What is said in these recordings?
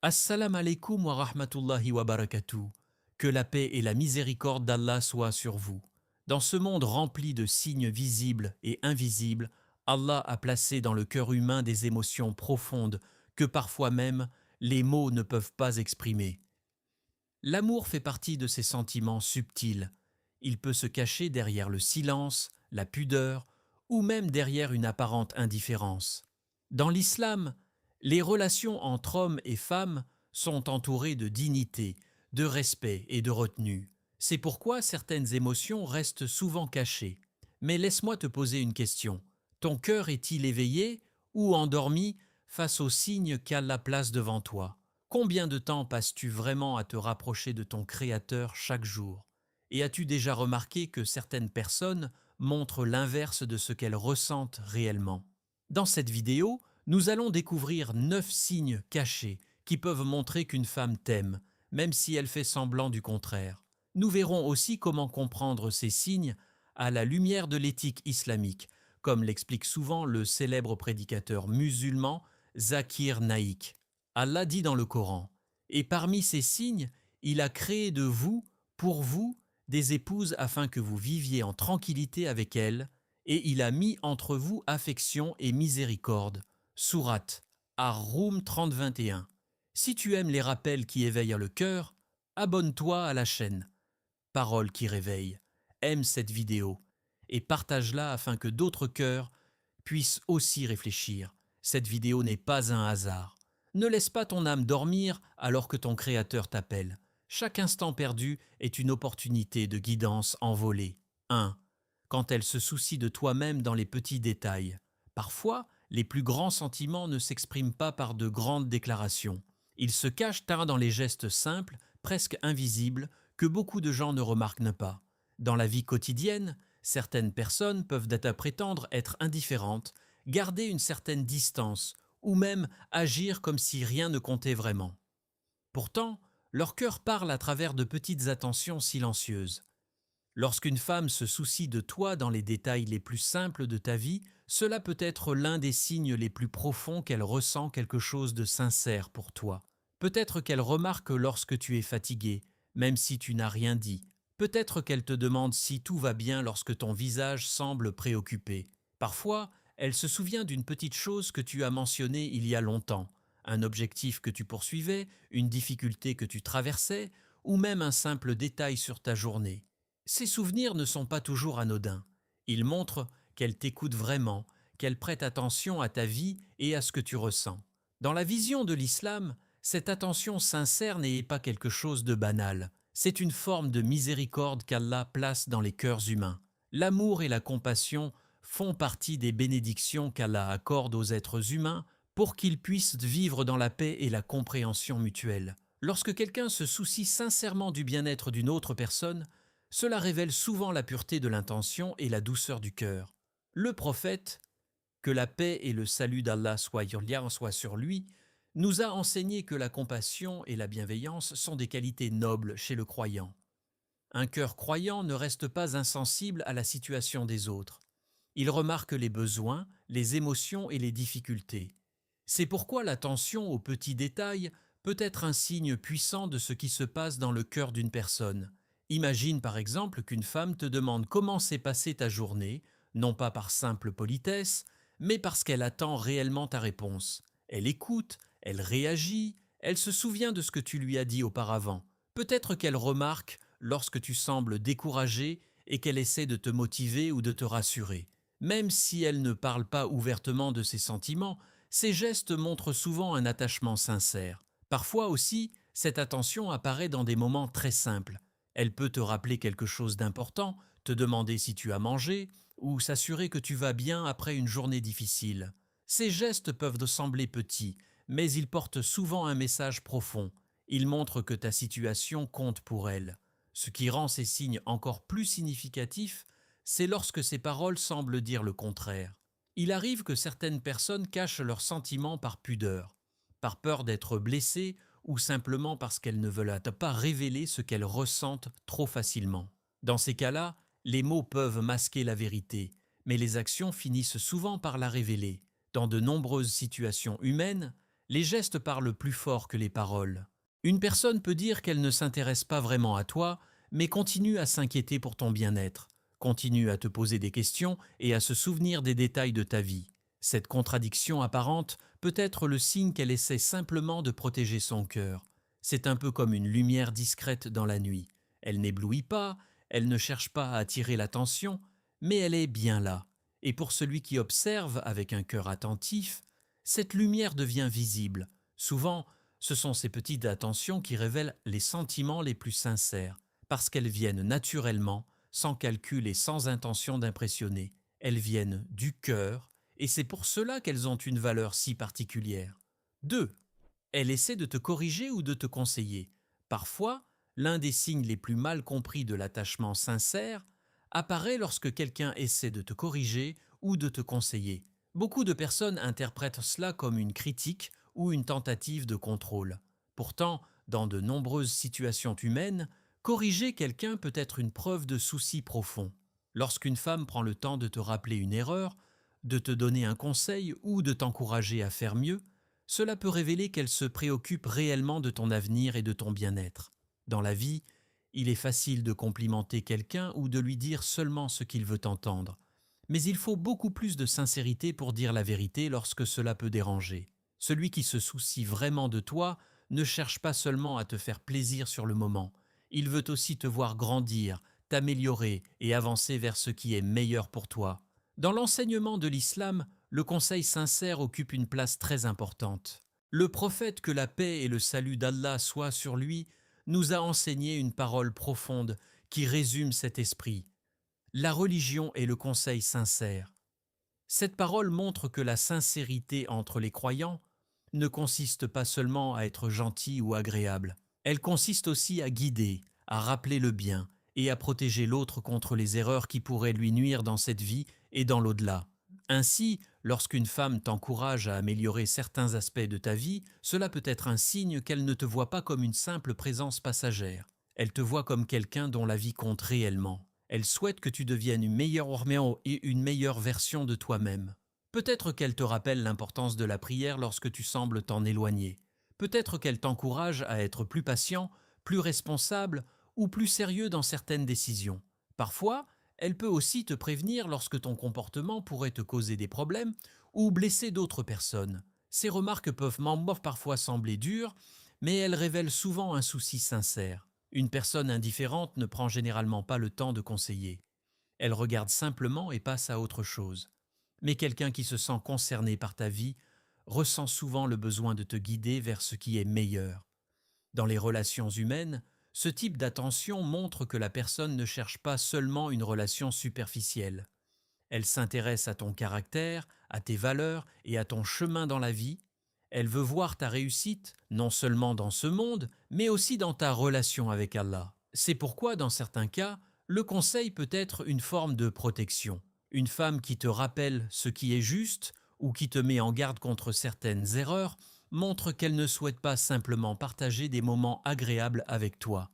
Assalamu alaikum wa rahmatullahi wa barakatuh. Que la paix et la miséricorde d'Allah soient sur vous. Dans ce monde rempli de signes visibles et invisibles, Allah a placé dans le cœur humain des émotions profondes que parfois même les mots ne peuvent pas exprimer. L'amour fait partie de ces sentiments subtils. Il peut se cacher derrière le silence, la pudeur ou même derrière une apparente indifférence. Dans l'islam, les relations entre hommes et femmes sont entourées de dignité, de respect et de retenue. C'est pourquoi certaines émotions restent souvent cachées. Mais laisse-moi te poser une question. Ton cœur est-il éveillé ou endormi face aux signes qu'Allah place devant toi? Combien de temps passes-tu vraiment à te rapprocher de ton Créateur chaque jour? Et as-tu déjà remarqué que certaines personnes montrent l'inverse de ce qu'elles ressentent réellement? Dans cette vidéo, nous allons découvrir 9 signes cachés qui peuvent montrer qu'une femme t'aime, même si elle fait semblant du contraire. Nous verrons aussi comment comprendre ces signes à la lumière de l'éthique islamique, comme l'explique souvent le célèbre prédicateur musulman Zakir Naik. Allah dit dans le Coran, « Et parmi ces signes, il a créé de vous, pour vous, des épouses afin que vous viviez en tranquillité avec elles, et il a mis entre vous affection et miséricorde. » Sourate Ar-Rum 30-21. Si tu aimes les rappels qui éveillent le cœur, abonne-toi à la chaîne. Parole qui réveille. Aime cette vidéo et partage-la afin que d'autres cœurs puissent aussi réfléchir. Cette vidéo n'est pas un hasard. Ne laisse pas ton âme dormir alors que ton Créateur t'appelle. Chaque instant perdu est une opportunité de guidance envolée. 1. Quand elle se soucie de toi-même dans les petits détails. Parfois, les plus grands sentiments ne s'expriment pas par de grandes déclarations. Ils se cachent tard dans les gestes simples, presque invisibles, que beaucoup de gens ne remarquent pas. Dans la vie quotidienne, certaines personnes peuvent prétendre être indifférentes, garder une certaine distance ou même agir comme si rien ne comptait vraiment. Pourtant, leur cœur parle à travers de petites attentions silencieuses. Lorsqu'une femme se soucie de toi dans les détails les plus simples de ta vie, cela peut être l'un des signes les plus profonds qu'elle ressent quelque chose de sincère pour toi. Peut-être qu'elle remarque lorsque tu es fatigué, même si tu n'as rien dit. Peut-être qu'elle te demande si tout va bien lorsque ton visage semble préoccupé. Parfois, elle se souvient d'une petite chose que tu as mentionnée il y a longtemps, un objectif que tu poursuivais, une difficulté que tu traversais, ou même un simple détail sur ta journée. Ces souvenirs ne sont pas toujours anodins. Ils montrent qu'elle t'écoute vraiment, qu'elle prête attention à ta vie et à ce que tu ressens. Dans la vision de l'islam, cette attention sincère n'est pas quelque chose de banal. C'est une forme de miséricorde qu'Allah place dans les cœurs humains. L'amour et la compassion font partie des bénédictions qu'Allah accorde aux êtres humains pour qu'ils puissent vivre dans la paix et la compréhension mutuelle. Lorsque quelqu'un se soucie sincèrement du bien-être d'une autre personne, cela révèle souvent la pureté de l'intention et la douceur du cœur. Le prophète, que la paix et le salut d'Allah soient sur lui, nous a enseigné que la compassion et la bienveillance sont des qualités nobles chez le croyant. Un cœur croyant ne reste pas insensible à la situation des autres. Il remarque les besoins, les émotions et les difficultés. C'est pourquoi l'attention aux petits détails peut être un signe puissant de ce qui se passe dans le cœur d'une personne. Imagine par exemple qu'une femme te demande comment s'est passée ta journée, non pas par simple politesse, mais parce qu'elle attend réellement ta réponse. Elle écoute, elle réagit, elle se souvient de ce que tu lui as dit auparavant. Peut-être qu'elle remarque lorsque tu sembles découragé et qu'elle essaie de te motiver ou de te rassurer. Même si elle ne parle pas ouvertement de ses sentiments, ses gestes montrent souvent un attachement sincère. Parfois aussi, cette attention apparaît dans des moments très simples. Elle peut te rappeler quelque chose d'important, te demander si tu as mangé, ou s'assurer que tu vas bien après une journée difficile. Ces gestes peuvent te sembler petits, mais ils portent souvent un message profond. Ils montrent que ta situation compte pour elle. Ce qui rend ces signes encore plus significatifs, c'est lorsque ces paroles semblent dire le contraire. Il arrive que certaines personnes cachent leurs sentiments par pudeur, par peur d'être blessées ou simplement parce qu'elles ne veulent pas révéler ce qu'elles ressentent trop facilement. Dans ces cas-là, les mots peuvent masquer la vérité, mais les actions finissent souvent par la révéler. Dans de nombreuses situations humaines, Les gestes parlent plus fort que les paroles. Une personne peut dire qu'elle ne s'intéresse pas vraiment à toi, mais continue à s'inquiéter pour ton bien-être, continue à te poser des questions et à se souvenir des détails de ta vie. Cette contradiction apparente peut être le signe qu'elle essaie simplement de protéger son cœur. C'est un peu comme une lumière discrète dans la nuit. Elle n'éblouit pas, elle ne cherche pas à attirer l'attention, mais elle est bien là. Et pour celui qui observe avec un cœur attentif, cette lumière devient visible. Souvent, ce sont ces petites attentions qui révèlent les sentiments les plus sincères, parce qu'elles viennent naturellement, sans calcul et sans intention d'impressionner. Elles viennent du cœur, et c'est pour cela qu'elles ont une valeur si particulière. 2. Elle essaie de te corriger ou de te conseiller. Parfois, l'un des signes les plus mal compris de l'attachement sincère apparaît lorsque quelqu'un essaie de te corriger ou de te conseiller. Beaucoup de personnes interprètent cela comme une critique ou une tentative de contrôle. Pourtant, dans de nombreuses situations humaines, corriger quelqu'un peut être une preuve de souci profond. Lorsqu'une femme prend le temps de te rappeler une erreur, de te donner un conseil ou de t'encourager à faire mieux, cela peut révéler qu'elle se préoccupe réellement de ton avenir et de ton bien-être. Dans la vie, il est facile de complimenter quelqu'un ou de lui dire seulement ce qu'il veut entendre. Mais il faut beaucoup plus de sincérité pour dire la vérité lorsque cela peut déranger. Celui qui se soucie vraiment de toi ne cherche pas seulement à te faire plaisir sur le moment. Il veut aussi te voir grandir, t'améliorer et avancer vers ce qui est meilleur pour toi. Dans l'enseignement de l'islam, le conseil sincère occupe une place très importante. Le prophète, que la paix et le salut d'Allah soient sur lui, nous a enseigné une parole profonde qui résume cet esprit. La religion est le conseil sincère. Cette parole montre que la sincérité entre les croyants ne consiste pas seulement à être gentil ou agréable. Elle consiste aussi à guider, à rappeler le bien et à protéger l'autre contre les erreurs qui pourraient lui nuire dans cette vie et dans l'au-delà. Ainsi, lorsqu'une femme t'encourage à améliorer certains aspects de ta vie, cela peut être un signe qu'elle ne te voit pas comme une simple présence passagère. Elle te voit comme quelqu'un dont la vie compte réellement. Elle souhaite que tu deviennes une meilleure orméo et une meilleure version de toi-même. Peut-être qu'elle te rappelle l'importance de la prière lorsque tu sembles t'en éloigner. Peut-être qu'elle t'encourage à être plus patient, plus responsable ou plus sérieux dans certaines décisions. Parfois, elle peut aussi te prévenir lorsque ton comportement pourrait te causer des problèmes ou blesser d'autres personnes. Ces remarques peuvent parfois sembler dures, mais elles révèlent souvent un souci sincère. Une personne indifférente ne prend généralement pas le temps de conseiller. Elle regarde simplement et passe à autre chose. Mais quelqu'un qui se sent concerné par ta vie ressent souvent le besoin de te guider vers ce qui est meilleur. Dans les relations humaines, ce type d'attention montre que la personne ne cherche pas seulement une relation superficielle. Elle s'intéresse à ton caractère, à tes valeurs et à ton chemin dans la vie. Elle veut voir ta réussite, non seulement dans ce monde, mais aussi dans ta relation avec Allah. C'est pourquoi, dans certains cas, le conseil peut être une forme de protection. Une femme qui te rappelle ce qui est juste ou qui te met en garde contre certaines erreurs montre qu'elle ne souhaite pas simplement partager des moments agréables avec toi.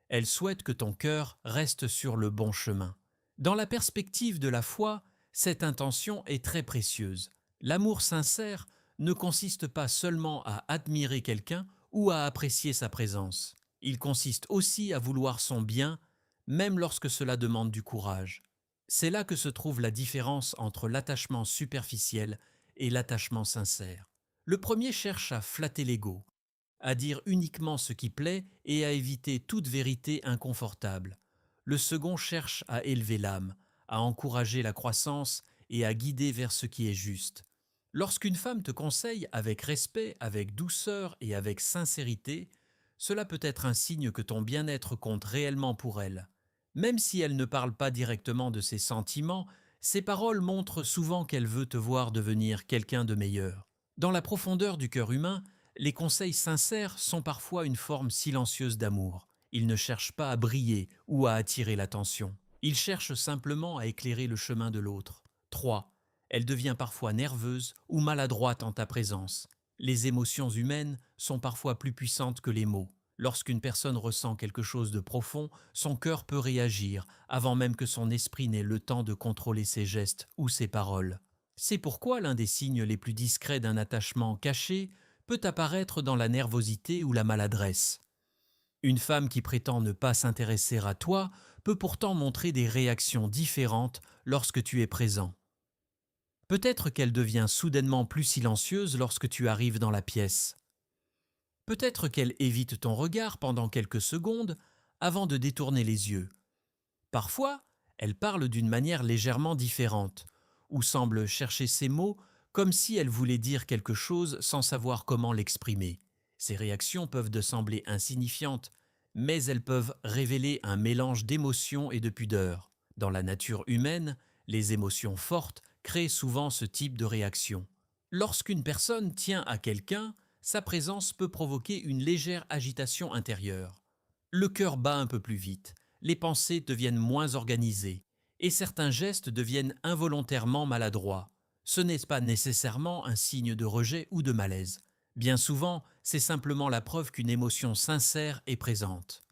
Elle souhaite que ton cœur reste sur le bon chemin. Dans la perspective de la foi, cette intention est très précieuse. L'amour sincère ne consiste pas seulement à admirer quelqu'un ou à apprécier sa présence. Il consiste aussi à vouloir son bien, même lorsque cela demande du courage. C'est là que se trouve la différence entre l'attachement superficiel et l'attachement sincère. Le premier cherche à flatter l'ego, à dire uniquement ce qui plaît et à éviter toute vérité inconfortable. Le second cherche à élever l'âme, à encourager la croissance et à guider vers ce qui est juste. Lorsqu'une femme te conseille avec respect, avec douceur et avec sincérité, cela peut être un signe que ton bien-être compte réellement pour elle. Même si elle ne parle pas directement de ses sentiments, ses paroles montrent souvent qu'elle veut te voir devenir quelqu'un de meilleur. Dans la profondeur du cœur humain, les conseils sincères sont parfois une forme silencieuse d'amour. Ils ne cherchent pas à briller ou à attirer l'attention. Ils cherchent simplement à éclairer le chemin de l'autre. 3. Elle devient parfois nerveuse ou maladroite en ta présence. Les émotions humaines sont parfois plus puissantes que les mots. Lorsqu'une personne ressent quelque chose de profond, son cœur peut réagir avant même que son esprit n'ait le temps de contrôler ses gestes ou ses paroles. C'est pourquoi l'un des signes les plus discrets d'un attachement caché peut apparaître dans la nervosité ou la maladresse. Une femme qui prétend ne pas s'intéresser à toi peut pourtant montrer des réactions différentes lorsque tu es présent. Peut-être qu'elle devient soudainement plus silencieuse lorsque tu arrives dans la pièce. Peut-être qu'elle évite ton regard pendant quelques secondes avant de détourner les yeux. Parfois, elle parle d'une manière légèrement différente, ou semble chercher ses mots comme si elle voulait dire quelque chose sans savoir comment l'exprimer. Ces réactions peuvent te sembler insignifiantes, mais elles peuvent révéler un mélange d'émotions et de pudeur. Dans la nature humaine, les émotions fortes créent souvent ce type de réaction. Lorsqu'une personne tient à quelqu'un, sa présence peut provoquer une légère agitation intérieure. Le cœur bat un peu plus vite, les pensées deviennent moins organisées, et certains gestes deviennent involontairement maladroits. Ce n'est pas nécessairement un signe de rejet ou de malaise. Bien souvent, c'est simplement la preuve qu'une émotion sincère est présente.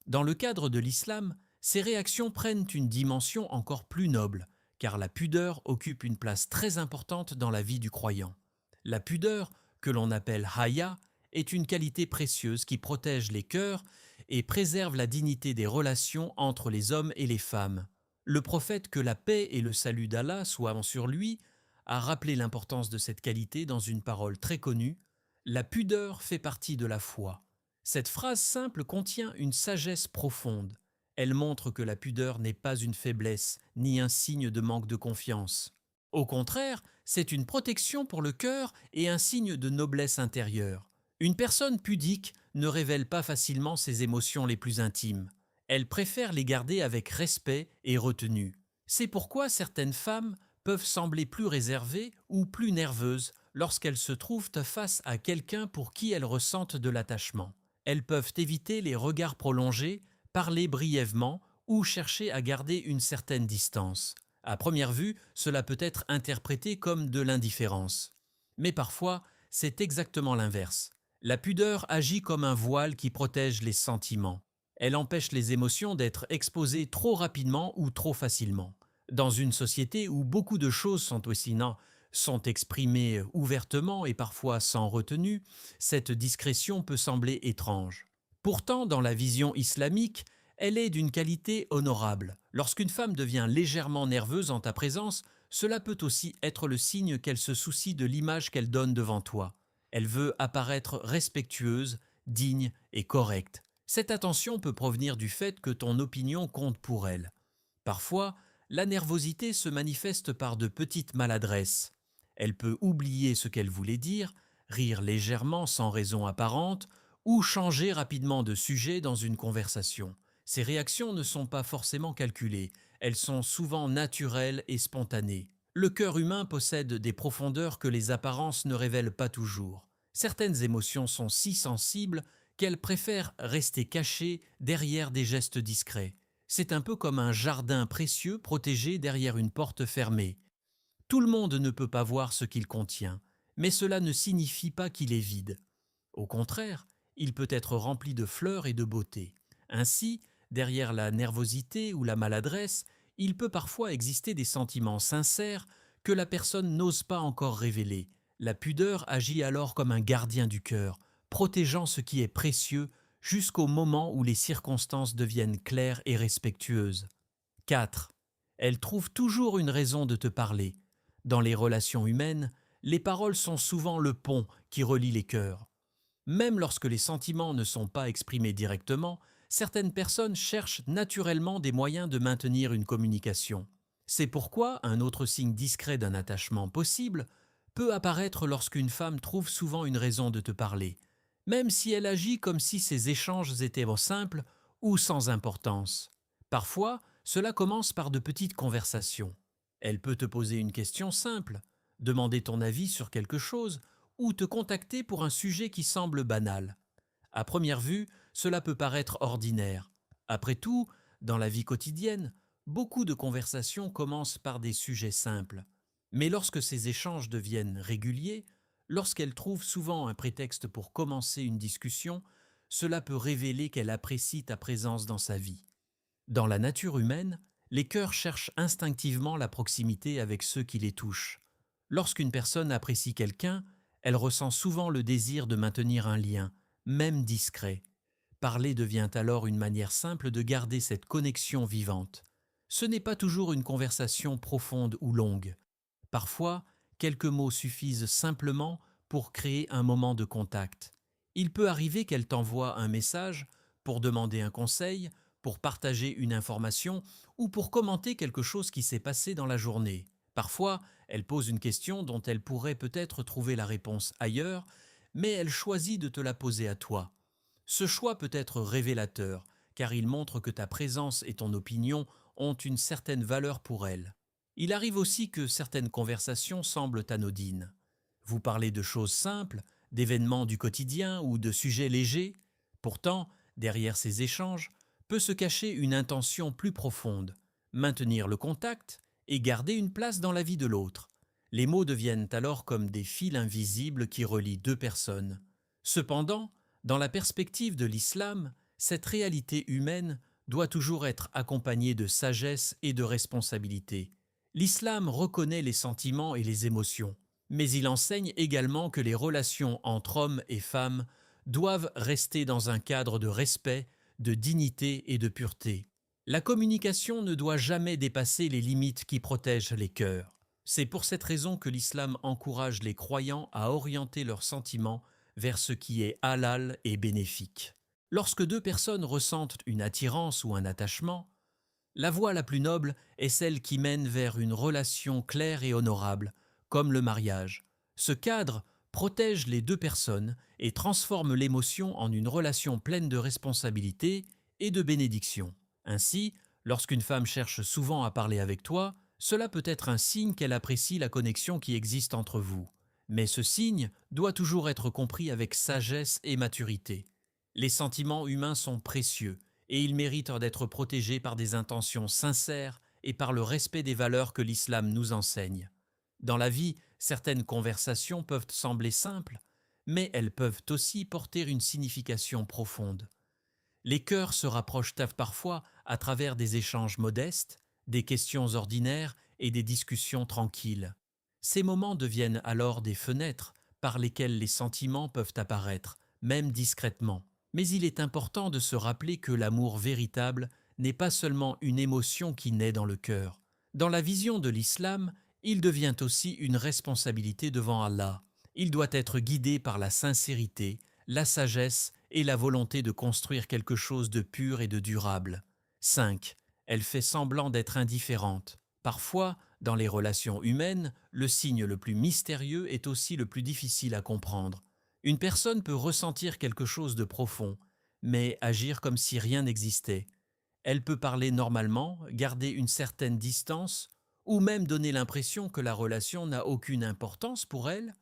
Dans le cadre de l'islam, ces réactions prennent une dimension encore plus noble, car la pudeur occupe une place très importante dans la vie du croyant. La pudeur, que l'on appelle haya, est une qualité précieuse qui protège les cœurs et préserve la dignité des relations entre les hommes et les femmes. Le prophète, que la paix et le salut d'Allah soient sur lui, a rappelé l'importance de cette qualité dans une parole très connue: « La pudeur fait partie de la foi ». Cette phrase simple contient une sagesse profonde. Elle montre que la pudeur n'est pas une faiblesse ni un signe de manque de confiance. Au contraire, c'est une protection pour le cœur et un signe de noblesse intérieure. Une personne pudique ne révèle pas facilement ses émotions les plus intimes. Elle préfère les garder avec respect et retenue. C'est pourquoi certaines femmes peuvent sembler plus réservées ou plus nerveuses lorsqu'elles se trouvent face à quelqu'un pour qui elles ressentent de l'attachement. Elles peuvent éviter les regards prolongés, parler brièvement ou chercher à garder une certaine distance. À première vue, cela peut être interprété comme de l'indifférence. Mais parfois, c'est exactement l'inverse. La pudeur agit comme un voile qui protège les sentiments. Elle empêche les émotions d'être exposées trop rapidement ou trop facilement. Dans une société où beaucoup de choses sont exprimées ouvertement et parfois sans retenue, cette discrétion peut sembler étrange. Pourtant, dans la vision islamique, elle est d'une qualité honorable. Lorsqu'une femme devient légèrement nerveuse en ta présence, cela peut aussi être le signe qu'elle se soucie de l'image qu'elle donne devant toi. Elle veut apparaître respectueuse, digne et correcte. Cette attention peut provenir du fait que ton opinion compte pour elle. Parfois, la nervosité se manifeste par de petites maladresses. Elle peut oublier ce qu'elle voulait dire, rire légèrement sans raison apparente, ou changer rapidement de sujet dans une conversation. Ces réactions ne sont pas forcément calculées, elles sont souvent naturelles et spontanées. Le cœur humain possède des profondeurs que les apparences ne révèlent pas toujours. Certaines émotions sont si sensibles qu'elles préfèrent rester cachées derrière des gestes discrets. C'est un peu comme un jardin précieux protégé derrière une porte fermée. Tout le monde ne peut pas voir ce qu'il contient, mais cela ne signifie pas qu'il est vide. Au contraire, il peut être rempli de fleurs et de beauté. Ainsi, derrière la nervosité ou la maladresse, il peut parfois exister des sentiments sincères que la personne n'ose pas encore révéler. La pudeur agit alors comme un gardien du cœur, protégeant ce qui est précieux jusqu'au moment où les circonstances deviennent claires et respectueuses. 4. Elle trouve toujours une raison de te parler. Dans les relations humaines, les paroles sont souvent le pont qui relie les cœurs. Même lorsque les sentiments ne sont pas exprimés directement, certaines personnes cherchent naturellement des moyens de maintenir une communication. C'est pourquoi un autre signe discret d'un attachement possible peut apparaître lorsqu'une femme trouve souvent une raison de te parler, même si elle agit comme si ces échanges étaient simples ou sans importance. Parfois, cela commence par de petites conversations. Elle peut te poser une question simple, demander ton avis sur quelque chose, ou te contacter pour un sujet qui semble banal. À première vue, cela peut paraître ordinaire. Après tout, dans la vie quotidienne, beaucoup de conversations commencent par des sujets simples. Mais lorsque ces échanges deviennent réguliers, lorsqu'elle trouve souvent un prétexte pour commencer une discussion, cela peut révéler qu'elle apprécie ta présence dans sa vie. Dans la nature humaine, les cœurs cherchent instinctivement la proximité avec ceux qui les touchent. Lorsqu'une personne apprécie quelqu'un, Elle ressent souvent le désir de maintenir un lien, même discret. Parler devient alors une manière simple de garder cette connexion vivante. Ce n'est pas toujours une conversation profonde ou longue. Parfois, quelques mots suffisent simplement pour créer un moment de contact. Il peut arriver qu'elle t'envoie un message pour demander un conseil, pour partager une information ou pour commenter quelque chose qui s'est passé dans la journée. Parfois, elle pose une question dont elle pourrait peut-être trouver la réponse ailleurs, mais elle choisit de te la poser à toi. Ce choix peut être révélateur, car il montre que ta présence et ton opinion ont une certaine valeur pour elle. Il arrive aussi que certaines conversations semblent anodines. Vous parlez de choses simples, d'événements du quotidien ou de sujets légers. Pourtant, derrière ces échanges, peut se cacher une intention plus profonde, maintenir le contact et garder une place dans la vie de l'autre. Les mots deviennent alors comme des fils invisibles qui relient deux personnes. Cependant, dans la perspective de l'islam, cette réalité humaine doit toujours être accompagnée de sagesse et de responsabilité. L'islam reconnaît les sentiments et les émotions, mais il enseigne également que les relations entre hommes et femmes doivent rester dans un cadre de respect, de dignité et de pureté. La communication ne doit jamais dépasser les limites qui protègent les cœurs. C'est pour cette raison que l'islam encourage les croyants à orienter leurs sentiments vers ce qui est halal et bénéfique. Lorsque deux personnes ressentent une attirance ou un attachement, la voie la plus noble est celle qui mène vers une relation claire et honorable, comme le mariage. Ce cadre protège les deux personnes et transforme l'émotion en une relation pleine de responsabilité et de bénédiction. Ainsi, lorsqu'une femme cherche souvent à parler avec toi, cela peut être un signe qu'elle apprécie la connexion qui existe entre vous. Mais ce signe doit toujours être compris avec sagesse et maturité. Les sentiments humains sont précieux et ils méritent d'être protégés par des intentions sincères et par le respect des valeurs que l'islam nous enseigne. Dans la vie, certaines conversations peuvent sembler simples, mais elles peuvent aussi porter une signification profonde. Les cœurs se rapprochent parfois à travers des échanges modestes, des questions ordinaires et des discussions tranquilles. Ces moments deviennent alors des fenêtres par lesquelles les sentiments peuvent apparaître, même discrètement. Mais il est important de se rappeler que l'amour véritable n'est pas seulement une émotion qui naît dans le cœur. Dans la vision de l'islam, il devient aussi une responsabilité devant Allah. Il doit être guidé par la sincérité, la sagesse et la volonté de construire quelque chose de pur et de durable. 5. Elle fait semblant d'être indifférente. Parfois, dans les relations humaines, le signe le plus mystérieux est aussi le plus difficile à comprendre. Une personne peut ressentir quelque chose de profond, mais agir comme si rien n'existait. Elle peut parler normalement, garder une certaine distance, ou même donner l'impression que la relation n'a aucune importance pour elle.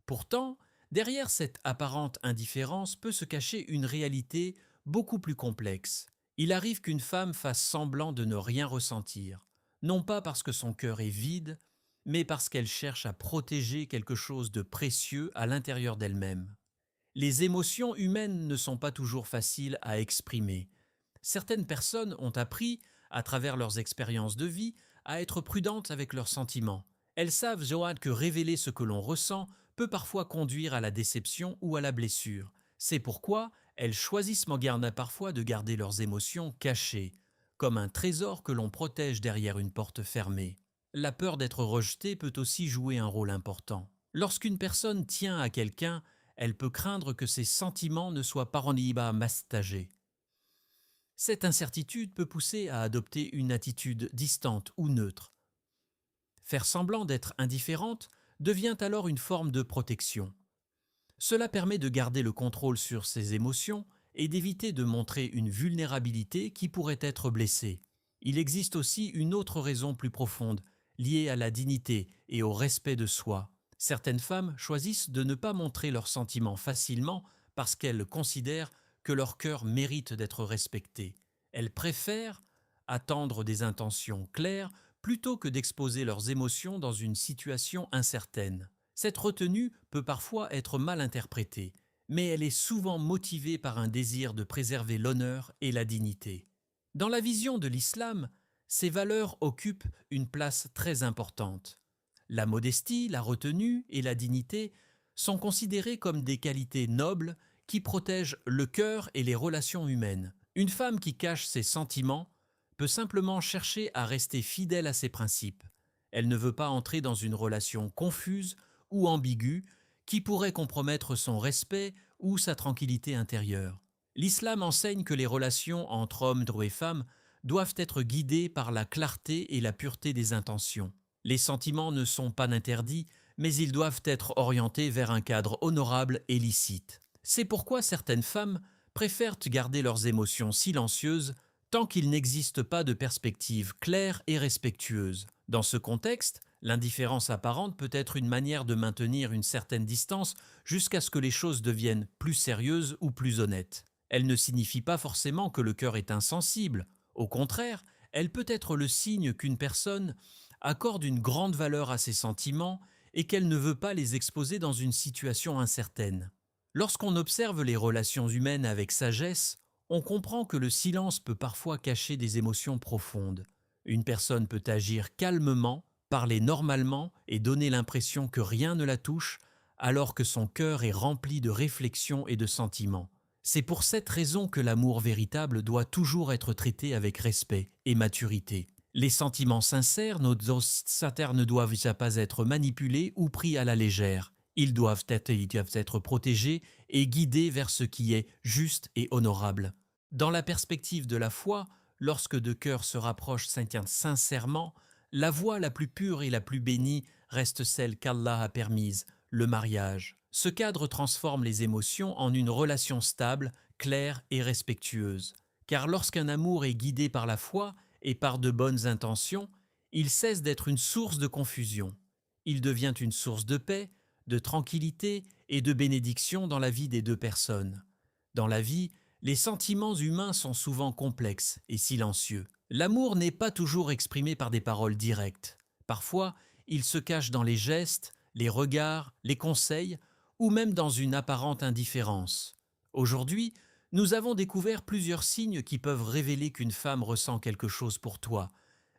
Pourtant, derrière cette apparente indifférence peut se cacher une réalité beaucoup plus complexe. Il arrive qu'une femme fasse semblant de ne rien ressentir, non pas parce que son cœur est vide, mais parce qu'elle cherche à protéger quelque chose de précieux à l'intérieur d'elle-même. Les émotions humaines ne sont pas toujours faciles à exprimer. Certaines personnes ont appris, à travers leurs expériences de vie, à être prudentes avec leurs sentiments. Elles savent, Johan, que révéler ce que l'on ressent peut parfois conduire à la déception ou à la blessure. C'est pourquoi elles choisissent parfois de garder leurs émotions cachées, comme un trésor que l'on protège derrière une porte fermée. La peur d'être rejetée peut aussi jouer un rôle important. Lorsqu'une personne tient à quelqu'un, elle peut craindre que ses sentiments ne soient pas mastagés. Cette incertitude peut pousser à adopter une attitude distante ou neutre. Faire semblant d'être indifférente devient alors une forme de protection. Cela permet de garder le contrôle sur ses émotions et d'éviter de montrer une vulnérabilité qui pourrait être blessée. Il existe aussi une autre raison plus profonde, liée à la dignité et au respect de soi. Certaines femmes choisissent de ne pas montrer leurs sentiments facilement parce qu'elles considèrent que leur cœur mérite d'être respecté. Elles préfèrent attendre des intentions claires plutôt que d'exposer leurs émotions dans une situation incertaine. Cette retenue peut parfois être mal interprétée, mais elle est souvent motivée par un désir de préserver l'honneur et la dignité. Dans la vision de l'islam, ces valeurs occupent une place très importante. La modestie, la retenue et la dignité sont considérées comme des qualités nobles qui protègent le cœur et les relations humaines. Une femme qui cache ses sentiments peut simplement chercher à rester fidèle à ses principes. Elle ne veut pas entrer dans une relation confuse ou ambiguë qui pourrait compromettre son respect ou sa tranquillité intérieure. L'islam enseigne que les relations entre hommes et femmes doivent être guidées par la clarté et la pureté des intentions. Les sentiments ne sont pas interdits, mais ils doivent être orientés vers un cadre honorable et licite. C'est pourquoi certaines femmes préfèrent garder leurs émotions silencieuses tant qu'il n'existe pas de perspective claire et respectueuse. Dans ce contexte, l'indifférence apparente peut être une manière de maintenir une certaine distance jusqu'à ce que les choses deviennent plus sérieuses ou plus honnêtes. Elle ne signifie pas forcément que le cœur est insensible. Au contraire, elle peut être le signe qu'une personne accorde une grande valeur à ses sentiments et qu'elle ne veut pas les exposer dans une situation incertaine. Lorsqu'on observe les relations humaines avec sagesse, on comprend que le silence peut parfois cacher des émotions profondes. Une personne peut agir calmement, parler normalement et donner l'impression que rien ne la touche, alors que son cœur est rempli de réflexions et de sentiments. C'est pour cette raison que l'amour véritable doit toujours être traité avec respect et maturité. Les sentiments sincères, nos sincères ne doivent pas être manipulés ou pris à la légère. Ils doivent être protégés et guidés vers ce qui est juste et honorable. Dans la perspective de la foi, lorsque deux cœurs se rapprochent sincèrement, la voie la plus pure et la plus bénie reste celle qu'Allah a permise, le mariage. Ce cadre transforme les émotions en une relation stable, claire et respectueuse. Car lorsqu'un amour est guidé par la foi et par de bonnes intentions, il cesse d'être une source de confusion. Il devient une source de paix, de tranquillité et de bénédiction dans la vie des deux personnes. Dans la vie, les sentiments humains sont souvent complexes et silencieux. L'amour n'est pas toujours exprimé par des paroles directes. Parfois, il se cache dans les gestes, les regards, les conseils, ou même dans une apparente indifférence. Aujourd'hui, nous avons découvert plusieurs signes qui peuvent révéler qu'une femme ressent quelque chose pour toi,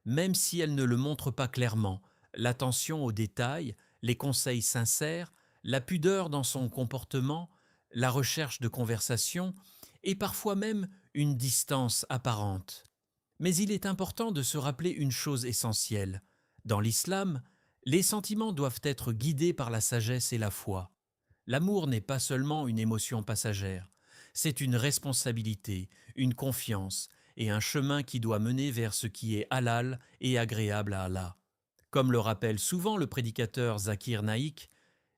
même si elle ne le montre pas clairement. L'attention aux détails, les conseils sincères, la pudeur dans son comportement, la recherche de conversation et parfois même une distance apparente. Mais il est important de se rappeler une chose essentielle. Dans l'islam, les sentiments doivent être guidés par la sagesse et la foi. L'amour n'est pas seulement une émotion passagère, c'est une responsabilité, une confiance et un chemin qui doit mener vers ce qui est halal et agréable à Allah. Comme le rappelle souvent le prédicateur Zakir Naïk,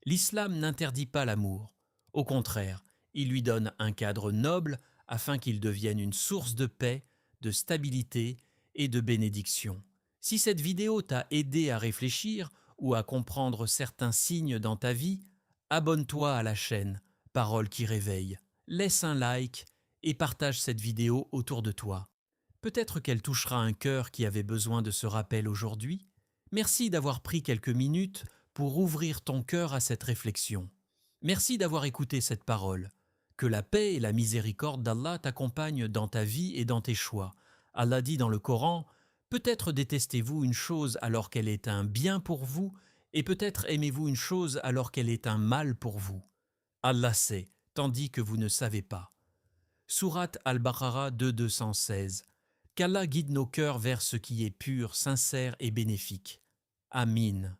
l'islam n'interdit pas l'amour. Au contraire, il lui donne un cadre noble afin qu'il devienne une source de paix, de stabilité et de bénédiction. Si cette vidéo t'a aidé à réfléchir ou à comprendre certains signes dans ta vie, abonne-toi à la chaîne Parole qui réveille, laisse un like et partage cette vidéo autour de toi. Peut-être qu'elle touchera un cœur qui avait besoin de ce rappel aujourd'hui. Merci d'avoir pris quelques minutes pour ouvrir ton cœur à cette réflexion. Merci d'avoir écouté cette parole. Que la paix et la miséricorde d'Allah t'accompagnent dans ta vie et dans tes choix. Allah dit dans le Coran, « Peut-être détestez-vous une chose alors qu'elle est un bien pour vous, et peut-être aimez-vous une chose alors qu'elle est un mal pour vous. Allah sait, tandis que vous ne savez pas. » Sourate Al-Baqarah 2:216. Qu'Allah guide nos cœurs vers ce qui est pur, sincère et bénéfique. Amin.